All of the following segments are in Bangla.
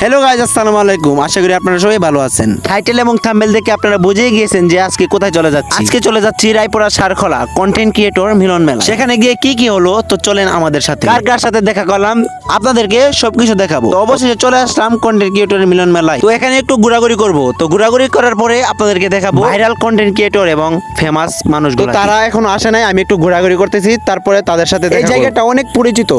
হ্যালো গাইস, আসসালামু আলাইকুম। আশা করি আপনারা সবাই ভালো আছেন। টাইটেল এবং থাম্বনেল দেখে আপনারা বুঝেই গিয়েছেন যে আজকে কোথায় চলে যাচ্ছি। আজকে চলে যাচ্ছি রায়পুরা সারখোলা কন্টেন্ট ক্রিয়েটর মিলন মেলা। সেখানে গিয়ে কি কি হলো তো চলেন আমাদের সাথে। কার কার সাথে দেখা করলাম আপনাদেরকে সবকিছু দেখাবো। তো অবশেষে চলে আসলাম কন্টেন্ট ক্রিয়েটরের মিলন মেলায়। তো এখানে একটু ঘোরাঘুরি করব। তো ঘোরাঘুরি করার পরে আপনাদেরকে দেখাবো ভাইরাল কন্টেন্ট ক্রিয়েটর এবং ফেমাস মানুষগুলো। তো তারা এখন আসে নাই, আমি একটু ঘোরাঘুরি করতেছি, তারপরে তাদের সাথে এই জায়গাটা অনেক পরিচিত।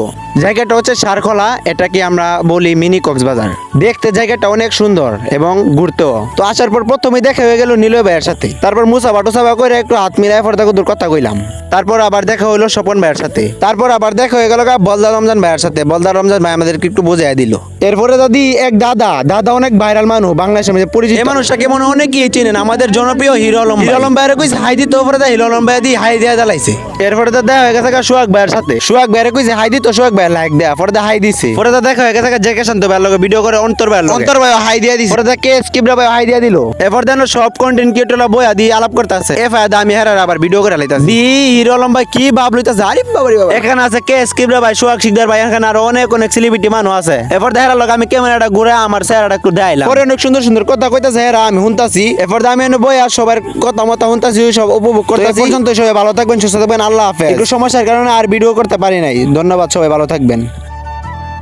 জায়গাটা হচ্ছে সারখোলা, এটাকে আমরা বলি মিনি কক্সবাজার। দেখতে জায়গাটা অনেক সুন্দর এবং ঘুরতেও। তো আসার পর প্রথমে দেখা হয়ে গেল নিলয় ভাইয়ের সাথে, তারপর মুসাফা টুসাফা করে একটু হাত মিলাই ফর্দা কুদুর কথা কইলাম। তারপর আবার দেখা হইলো স্বপন ভাইয়ের সাথে, তারপর আবার দেখা হয়ে গেল বলদা রমজান ভাইয়ের সাথে। বলদা রমজান ভাই আমাদেরকে একটু বুঝাই দিল। এরপরে দাদি এক দাদা অনেক ভাইরাল মানুষ, বাংলাদেশের মধ্যে পরিচিত। এই মানুষটাকে মনে অনেকেই চিনেন, আমাদের জনপ্রিয় হিরো আলম। হিরো আলম ভাইয়ের কইছে হাই দিতে, ওপরে হিরো আলম ভাই দিয়ে হাই দিয়া জ্বালাইছে। এরপরে তো দেখা হয়ে গেছে সোহাগ ভাইয়ের সাথে, সোহাগ ভাইয়ের কইছে হাই দিত, সোহাগ ভাই লাইক দেয়া, পরে হাই দিছে। পরে তো দেখা হয়ে গেছে জেকে শান্ত ভাইয়ের লগে ভিডিও করে অন্তর ভাই হাই দিয়া দিছে। পরে কে স্কিপরা ভাই হাই দিয়া দিল। এরপর দেন সব কন্টেন্ট ক্রিয়েটররা বইয়া দিয়ে আলাপ করতেছে। এ ফায়দা আমি হেরার আবার ভিডিও করে লাইতাছি। দি হিরো আলম ভাই কি ভাব লইতাছে, আরে বাবারে বাবা। এখানে আছে কে স্কিপরা ভাই, সোহাগ শিকদার ভাই, এখানে আর অনেক সেলিব্রিটি মানুষ আছে। এরপর দেখার লগে আমি ক্যামেরাটা ঘুরে আমার চেহারাটা একটু দেখাইলাম। পরে অনেক সুন্দর সুন্দর কথা কইতাছে হেরা, আমি শুনতাছি। এরপর আমি এনে বইয়া সবার কথা মতো শুনতাছি, সব উপভোগ করতেছি। পর্যন্ত সবাই ভালো থাকবেন, সুস্থ থাকবেন, আল্লাহ হাফেজ। একটু সমস্যার কারণে আর ভিডিও করতে পারি নাই। ধন্যবাদ, সবাই ভালো থাকবেন।